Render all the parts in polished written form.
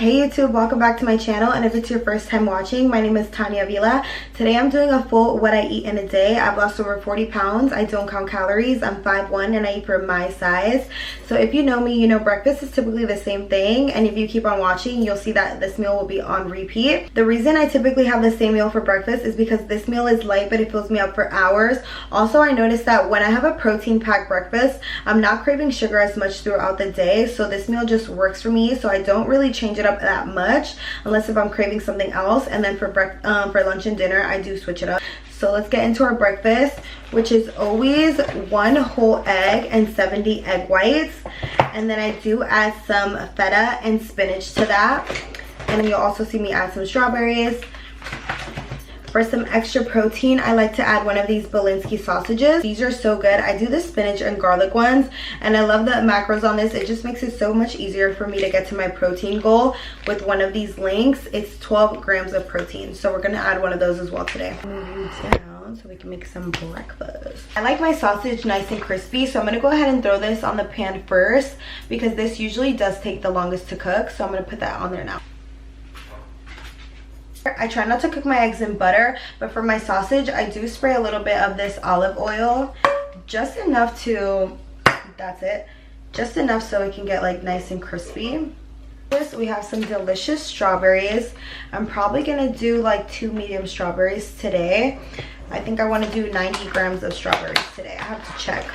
Hey YouTube, welcome back to my channel, and if it's your first time watching, my name is Tanya Vila. Today I'm doing a full what I eat in a day. I've lost over 40 pounds. I don't count calories. I'm 5'1" and I eat for my size. So if you know me, you know breakfast is typically the same thing, and if you keep on watching, you'll see that this meal will be on repeat. The reason I typically have the same meal for breakfast is because this meal is light, but it fills me up for hours. Also, I noticed that when I have a protein-packed breakfast, I'm not craving sugar as much throughout the day, so this meal just works for me. So I don't really change it up that much unless if I'm craving something else, and then for lunch and dinner I do switch it up. So let's get into our breakfast, which is always 1 whole egg and 70 egg whites, and then I do add some feta and spinach to that, and then you'll also see me add some strawberries. For some extra protein, I like to add one of these Belinsky sausages. These are so good. I do the spinach and garlic ones, and I love the macros on this. It just makes it so much easier for me to get to my protein goal with one of these links. It's 12 grams of protein, so we're gonna add one of those as well today. Move you down so we can make some breakfast. I like my sausage nice and crispy, so I'm gonna go ahead and throw this on the pan first because this usually does take the longest to cook, so I'm gonna put that on there now. I try not to cook my eggs in butter, but for my sausage, I do spray a little bit of this olive oil, just enough to, that's it, just enough so it can get like nice and crispy. We have some delicious strawberries. I'm probably gonna do like 2 medium strawberries today. I think I want to do 90 grams of strawberries today. I have to check.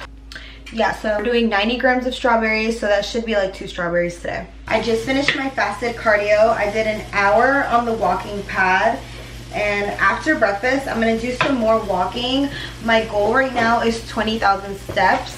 Yeah, so I'm doing 90 grams of strawberries, so that should be like 2 strawberries today. I just finished my fasted cardio. I did an hour on the walking pad, and after breakfast I'm gonna do some more walking. My goal right now is 20,000 steps,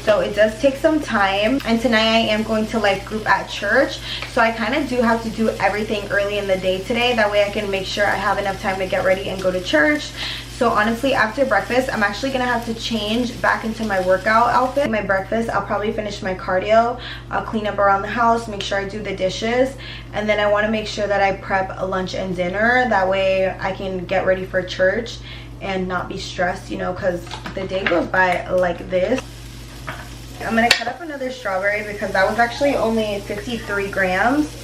so it does take some time. And tonight I am going to life group at church, so I kind of do have to do everything early in the day today. That way I can make sure I have enough time to get ready and go to church. So honestly, after breakfast, I'm actually gonna have to change back into my workout outfit. My breakfast, I'll probably finish my cardio. I'll clean up around the house, make sure I do the dishes, and then I wanna make sure that I prep a lunch and dinner. That way I can get ready for church and not be stressed, you know, because the day goes by like this. I'm gonna cut up another strawberry because that was actually only 53 grams,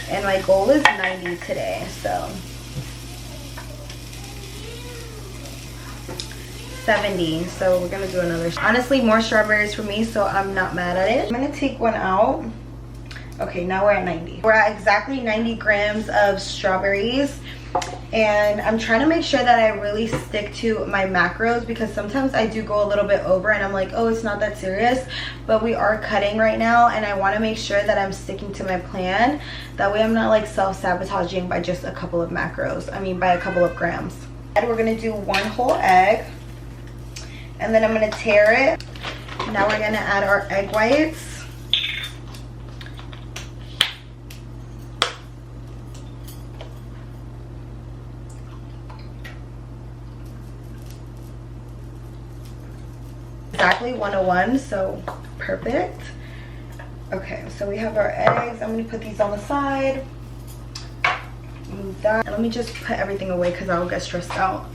and my goal is 90 today, so. 70, so we're gonna do another. Honestly, more strawberries for me, so I'm not mad at it. I'm gonna take one out. Okay, now we're at 90. We're at exactly 90 grams of strawberries, and I'm trying to make sure that I really stick to my macros because sometimes I do go a little bit over and I'm like, oh, it's not that serious, but we are cutting right now, and I want to make sure that I'm sticking to my plan. That way I'm not like self-sabotaging by just a couple of macros, I mean by a couple of grams. And we're gonna do 1 whole egg, and then I'm gonna tear it. Now we're gonna add our egg whites. Exactly 101, so perfect. Okay, so we have our eggs. I'm gonna put these on the side. Move that. And let me just put everything away because I will get stressed out.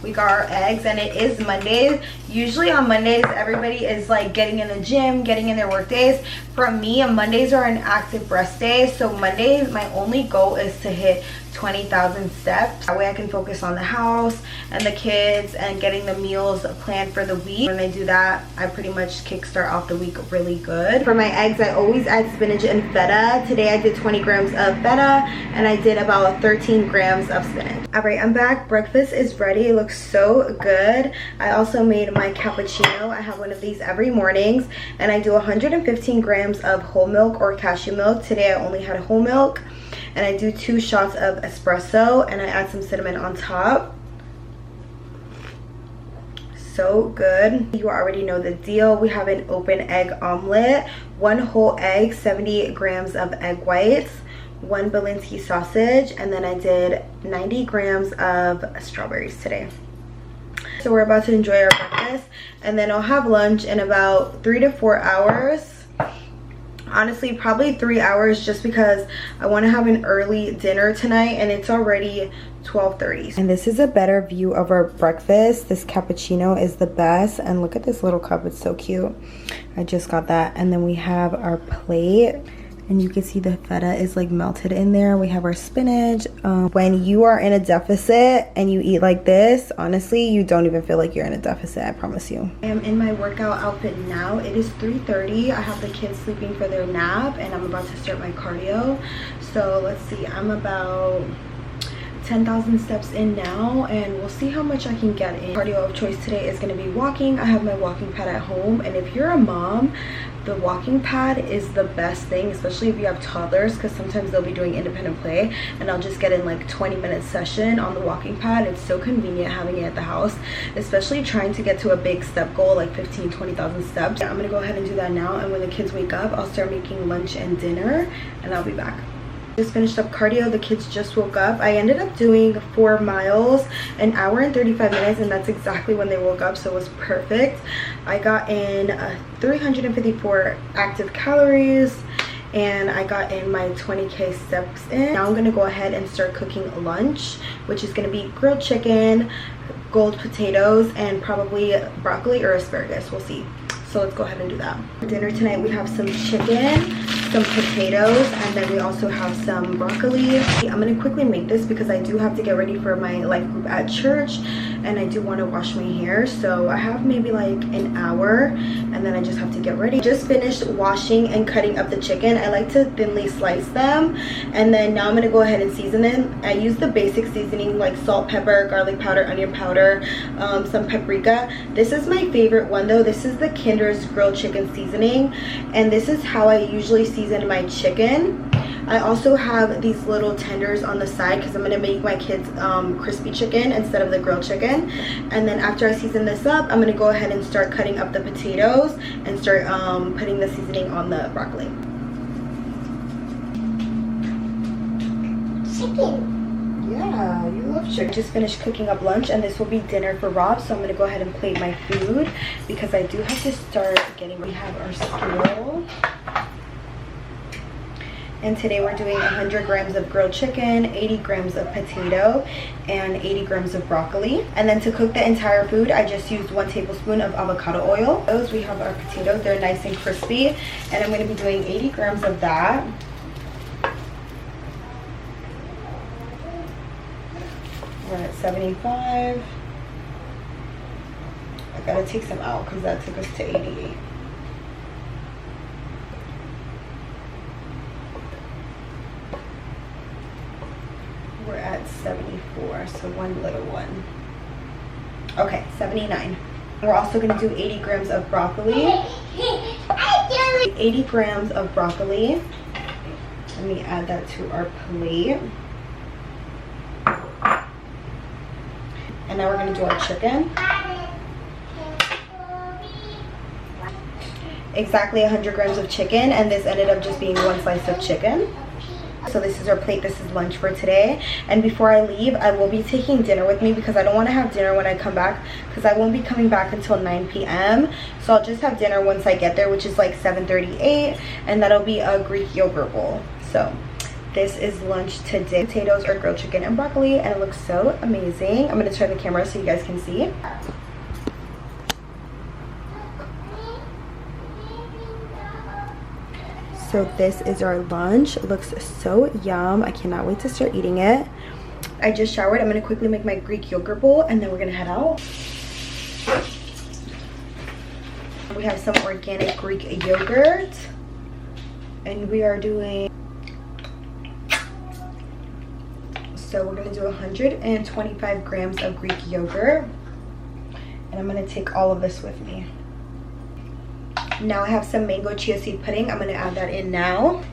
We got our eggs, and it is Mondays. Usually on Mondays everybody is like getting in the gym, getting in their work days. For me, Mondays are an active rest day, so Mondays my only goal is to hit 20,000 steps. That way I can focus on the house and the kids and getting the meals planned for the week. When I do that, I pretty much kickstart off the week really good. For my eggs, I always add spinach and feta. Today I did 20 grams of feta, and I did about 13 grams of spinach. All right, I'm back. Breakfast is ready. It looks so good. I also made my cappuccino. I have one of these every mornings, and I do 115 grams of whole milk or cashew milk. Today I only had whole milk, and I do 2 shots of espresso, and I add some cinnamon on top. So good. You already know the deal. We have an open egg omelet, 1 whole egg, 70 grams of egg whites, 1 Belinsky sausage, and then I did 90 grams of strawberries today. So we're about to enjoy our breakfast, and then I'll have lunch in about 3 to 4 hours. Honestly, probably 3 hours, just because I want to have an early dinner tonight, and it's already 12:30. And this is a better view of our breakfast. This cappuccino is the best, and look at this little cup, it's so cute. I just got that. And then we have our plate, and you can see the feta is like melted in there. We have our spinach. When you are in a deficit and you eat like this, honestly, you don't even feel like you're in a deficit, I promise you. I am in my workout outfit now. It is 3:30. I have the kids sleeping for their nap and I'm about to start my cardio. So let's see, I'm about 10,000 steps in now, and we'll see how much I can get in. Cardio of choice today is going to be walking. I have my walking pad at home, and if you're a mom, the walking pad is the best thing, especially if you have toddlers, because sometimes they'll be doing independent play and I'll just get in like 20-minute session on the walking pad. It's so convenient having it at the house, especially trying to get to a big step goal like 20,000 steps. I'm gonna go ahead and do that now, and when the kids wake up I'll start making lunch and dinner and I'll be back. Just finished up cardio. The kids just woke up. I ended up doing 4 miles, an hour and 35 minutes, and that's exactly when they woke up, so it was perfect. I got in 354 active calories and I got in my 20k steps in. Now I'm gonna go ahead and start cooking lunch, which is gonna be grilled chicken, gold potatoes, and probably broccoli or asparagus. We'll see. So let's go ahead and do that. For dinner tonight we have some chicken, some potatoes, and then we also have some broccoli. I'm gonna quickly make this because I do have to get ready for my life group at church, and I do want to wash my hair, so I have maybe like an hour and then I just have to get ready. Just finished washing and cutting up the chicken. I like to thinly slice them, and then now I'm gonna go ahead and season them. I use the basic seasoning like salt, pepper, garlic powder, onion powder, some paprika. This is my favorite one though. This is the Kinder's grilled chicken seasoning, and this is how I usually season my chicken. I also have these little tenders on the side because I'm going to make my kids crispy chicken instead of the grilled chicken. And then after I season this up, I'm going to go ahead and start cutting up the potatoes and start putting the seasoning on the broccoli. Chicken. Yeah, you love chicken. I just finished cooking up lunch, and this will be dinner for Rob, so I'm going to go ahead and plate my food because I do have to start getting. We have our school. And today we're doing 100 grams of grilled chicken, 80 grams of potato, and 80 grams of broccoli. And then to cook the entire food, I just used 1 tablespoon of avocado oil. Those, we have our potatoes, they're nice and crispy. And I'm gonna be doing 80 grams of that. We're at 75. I gotta take some out because that took us to 88. We're at 74, so one little one. Okay, 79. We're also going to do 80 grams of broccoli. 80 grams of broccoli. Let me add that to our plate. And now we're going to do our chicken. Exactly 100 grams of chicken, and this ended up just being 1 slice of chicken. So this is our plate. This is lunch for today. And before I leave, I will be taking dinner with me because I don't want to have dinner when I come back because I won't be coming back until 9 p.m. So I'll just have dinner once I get there, which is like 7:38, and that'll be a Greek yogurt bowl. So this is lunch today. Potatoes or grilled chicken and broccoli, and it looks so amazing. I'm going to turn the camera so you guys can see. So this is our lunch. It looks so yum. I cannot wait to start eating it. I just showered. I'm gonna quickly make my Greek yogurt bowl and then we're gonna head out. We have some organic Greek yogurt and we are doing, so we're gonna do 125 grams of Greek yogurt, and I'm gonna take all of this with me. Now I have some mango chia seed pudding. I'm gonna add that in now,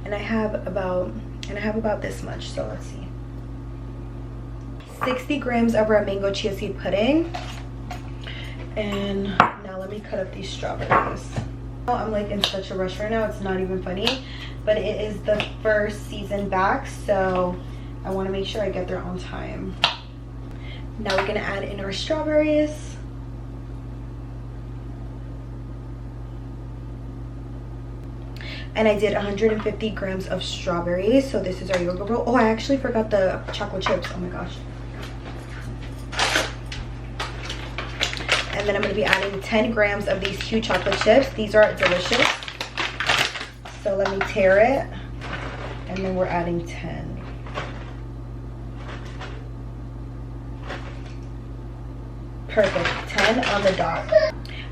and I have about this much. So let's see, 60 grams of our mango chia seed pudding. And now let me cut up these strawberries. I'm like in such a rush right now, it's not even funny, but it is the first season back, so I want to make sure I get there on time. Now we're gonna add in our strawberries. And I did 150 grams of strawberries. So this is our yogurt roll. Oh, I actually forgot the chocolate chips. Oh my gosh. And then I'm going to be adding 10 grams of these huge chocolate chips. These are delicious. So let me tear it, and then we're adding 10. Perfect, 10 on the dot.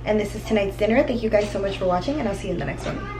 And this is tonight's dinner. Thank you guys so much for watching, and I'll see you in the next one.